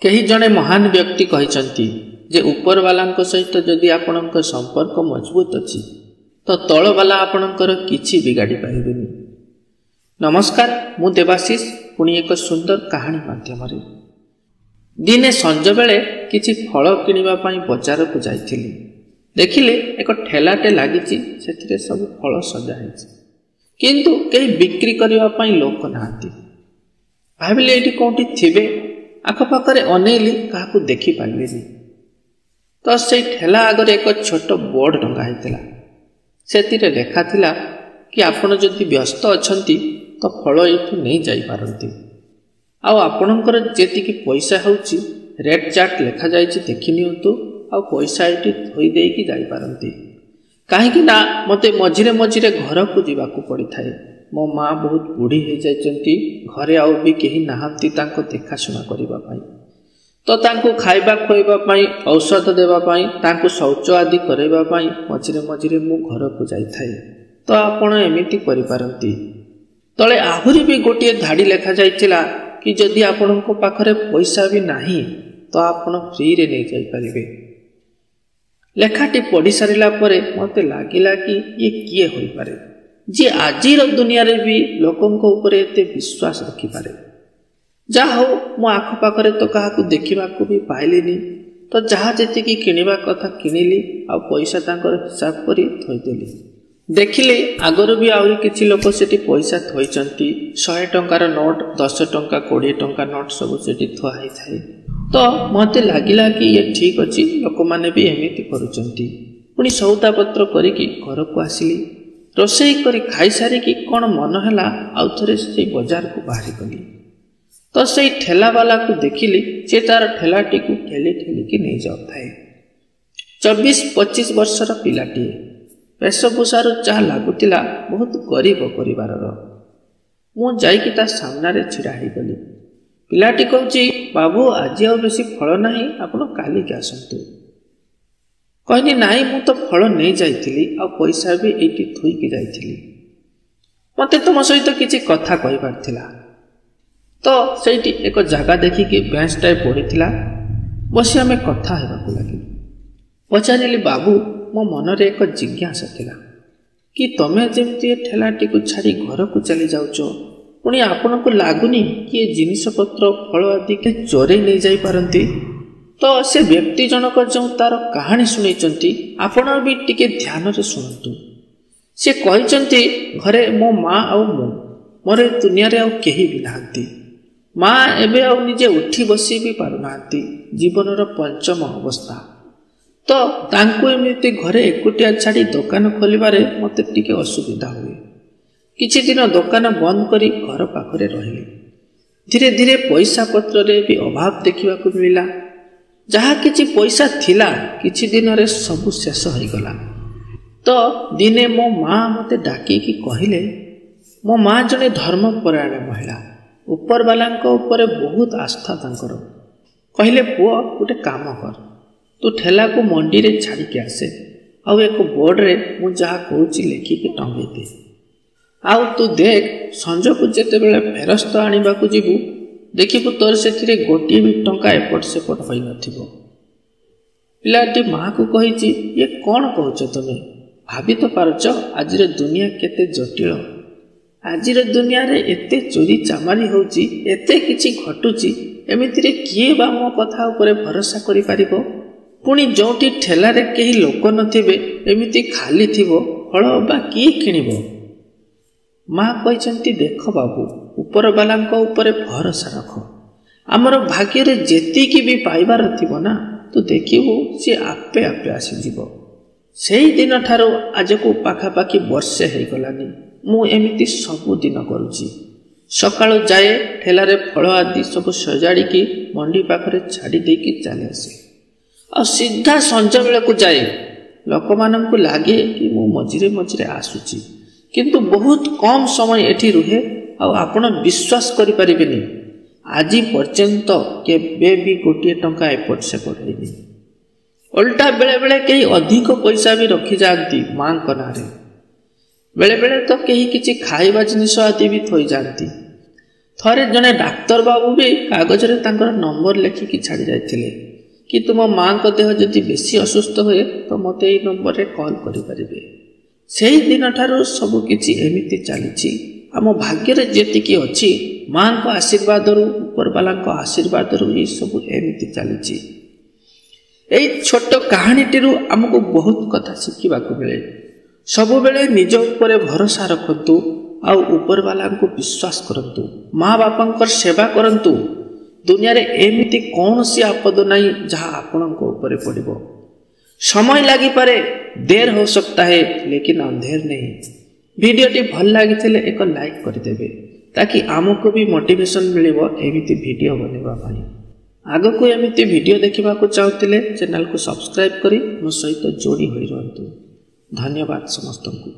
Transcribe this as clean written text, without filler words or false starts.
केही जड़े महान व्यक्ति कहते जे उपरवाला सहित जदि आपणक संपर्क मजबूत अच्छी तो तलवाला आपणकर किछि बिगाड़ी पारिबेनी। नमस्कार, मु देवाशीष पुणी एक सुंदर कहानी माध्यम दिने संज बेले किछि फल किनिबा पई बजार को जाइथिली। देखिले एक ठेलाटे लागिछि, सेथिरे सब फल सजा हैछि, किंतु केही बिक्री करबा पई लोक नाहांती। भाबिले एठी कोठी थिबे, आखपाखरे अनेइली काहाकू देखि पाइलेनी। तो से ठेला आगरे एक छोट बोर्ड टंगा हैतिला। सेथिरे लेखा थिला कि आपण जदि व्यस्त अछंती तो फल एठू नहीं जाई पारंती। आउ आपणकर जेतिकी पैसा होउची रेट चार्ट लेखा जाइछि, देखि नियंतु। आउ पैसा एठी थोई देइकी जाई पारंती। काहेकि ना मते मझिरे मझिरे घर को जीवाकू पड़ी थाए। मो माँ बहुत बुढ़ी हो जाइछंती, घरे आउ भी केही नाहांती तांको देखाशुना करिबा पई। तो तांको खाइबा खोइबा पई, औषध देबा पई, तांको शौच आदि करैबा पई मझिरे मझिरे मु घर को जाई थाए। तो आपण एमिति करि पारंती। तळे आहुरी भी गोटिए धाड़ी लेखा जाइथिला कि जदि आपणको पाखरे पैसा भी नाही तो आपण फ्री रे नै जाई परिबे। लेखाटी पढ़ी सारिला परे मते लागिला कि ये किए होई पारे जे आजिर दुनिया रे भी लोकंको ऊपर एते विश्वास रखि पारे। जा हो मो आख पाखरे तो काहाकू देखिबाकू भी पाइलिनी। तो जहा जेतिकी किनिबा कथा किनिली, आ पैसा तांकर हिसाब करी थोई देली। देखिले आगर भी आउरी किछि लोक सेठी पैसा थोइचंती। 100 टंकार नोट, 10 टंका, 20 टंका नोट सब सेठी थोआ है थाए। तो मते लागिला कि ये ठीक अछि, लोक माने भी एमिति करूचंती। पुणी सौदा पत्र करिकी घर को आसिली। रोषेई करी खाई सारिकी कोन मन हैला आउ थरे से बाजार को बाहरी गली। तो से ठेला वाला को देखिली, से तार ठेलाटी को ठेली ठेली की नहीं जाउ थाए। 24-25 वर्षर पिलाटी, वेशभूषार चाह लागुतिला बहुत गरीब परिवारर। मु जाइकी ता सामनारे छिड़ा ही गली। पिलाटी कहूची, बाबू आज आउ बेसी फल नाही, आपण काली के आसंतु। कहनी नाई, मु तो फल नहीं जाइथिली, आ पैसा भी एठी थुईकी जाइथिली। मते तुम सहित किछि कथा कहिबार थिला। तो सेठी एक जगह देखिकी बेंच टाइप पड़ीथिला, बसी आमे कथा हेबाकू लागी। पचारिली, बाबू मो मनरे एक जिज्ञासा थिला कि तमे जेमती ठेलाटी को छाड़ी घर को चली जाउचो, पुणी आपनको लागुनी कि ये जिनिस पत्र फल आदि के चोरे नहीं जाई पारंती। तो से व्यक्ति जनक जो तार कहानी शुणैचंती, आपण भी टिके ध्यान रे सुनतु। से कहिचंती, घरे मो माँ आउ मु, मोरे दुनिया रे आउ केही भी नाहंती। माँ एबे आउ निजे उठी बसी भी पारु नाहंती, जीवनर पंचम अवस्था। तो तांको एमिति घरे एकुटिया छाड़ी दुकान खोलिबारे मते टिके असुविधा हुए। किछि दिन दुकान बंद करी घर पाखरे रहिली। धीरे धीरे पैसा पत्र रे भी अभाव देखिबाकू मिलिला। जहा किछि पैसा थिला, किछि दिन रे सब शेष होई गला। तो दिने मो माँ मते डाकी की कहिले, मो माँ जने धर्मपरायण महिला, ऊपर वालांको ऊपर बहुत आस्था तांकर। कहिले, पुओ गोटे काम कर, तू ठेला को मंडी रे छाड़ी के आसे, आउ एक बोर्ड रे मु जहा कहूची लेखिकी टंगेई दे। आउ तू देख, संज को जेते बेले फेरस्त आनिबा को जीवु, देखिबु तोर सेथिरे गोटिए भी टंका एपट सेपट होई नथिबो। पिलाटी माँ को कहिची, ये कौन कहूच तमे? भाभी तो पारच आजिर दुनिया केते जटिल। आजिर दुनिया रे एते चोरी चामारी होउची, एते किछि घटुची, एमितिरे किए बा मो कथा ऊपर भरोसा करि पारिबो? पुणी जोटी ठेला रे केही लोक नथिबे, एमिति खाली थिबो, फल बा किए किनिबो? माँ कहचंती, देख बाबू, ऊपर वालांको ऊपर भरोसा रख। आमर भाग्य रे जेतिकी भी पाइबार थिबो ना, तू देखिबु से आपे आपे आसी जीवो। सेही दिन ठारो आज को पाखापाखी वर्षे हे गलानी मु एमिति सबु दिन करूची। सकाळो जाए ठेला रे फल आदि सब सजाड़ी की मंडी पाखरे छाड़ी देकी चली आसे। आ सीधा संज बेला को जाए, लोक माननकु लागे कि मु मझिरे मझिरे आसुची, किंतु बहुत कम समय एठी रुहे। आपण विश्वास करि परिबेनी, आज पर्यंत केबे भी गोटिए टंका एपट सेपट होइनी। उल्टा बेले बेले कई अधिक पैसा भी रखी जाती माँ नारे। बेले बेले तो कहीं किसी खाइबा जिनिस आदि भी थोई जाती। ଥରେ ଜଣେ ଡାକ୍ତର ବାବୁ ବି କାଗଜରେ ତାଙ୍କର ନମ୍ବର ଲେଖିକି ଛାଡ଼ି ଯାଇଥିଲେ କି ତୁମ ମାଙ୍କ ଦେହ ଯଦି ବେଶୀ ଅସୁସ୍ଥ ହୁଏ ତ ମୋତେ ଏଇ ନମ୍ବରରେ କଲ୍ କରିପାରିବେ। ସେହି ଦିନଠାରୁ ସବୁ କିଛି ଏମିତି ଚାଲିଛି। ଆମ ଭାଗ୍ୟରେ ଯେତିକି ଅଛି ମାଙ୍କ ଆଶୀର୍ବାଦରୁ, ଉପରବାଲାଙ୍କ ଆଶୀର୍ବାଦରୁ ଏସବୁ ଏମିତି ଚାଲିଛି। ଏଇ ଛୋଟ କାହାଣୀଟିରୁ ଆମକୁ ବହୁତ କଥା ଶିଖିବାକୁ ମିଳେ। ସବୁବେଳେ ନିଜ ଉପରେ ଭରସା ରଖନ୍ତୁ ଆଉ ଉପରବାଲାଙ୍କୁ ବିଶ୍ୱାସ କରନ୍ତୁ। ମା ବାପାଙ୍କର ସେବା କରନ୍ତୁ। ଦୁନିଆରେ ଏମିତି କୌଣସି ଆପଦ ନାହିଁ ଯାହା ଆପଣଙ୍କ ଉପରେ ପଡ଼ିବ। ସମୟ ଲାଗିପାରେ, ଦେର हो सकता है लेकिन अंधेर नहीं। ଭିଡ଼ିଓଟି ଭଲ ଲାଗିଥିଲେ ଏକ ଲାଇକ୍ କରିଦେବେ ତାକି ଆମକୁ ବି ମୋଟିଭେସନ୍ ମିଳିବ ଏମିତି ଭିଡ଼ିଓ ବନେଇବା ପାଇଁ। ଆଗକୁ ଏମିତି ଭିଡ଼ିଓ ଦେଖିବାକୁ ଚାହୁଁଥିଲେ ଚ୍ୟାନେଲକୁ ସବସ୍କ୍ରାଇବ୍ କରି ମୋ ସହିତ ଯୋଡ଼ି ହୋଇ ରୁହନ୍ତୁ। ଧନ୍ୟବାଦ ସମସ୍ତଙ୍କୁ।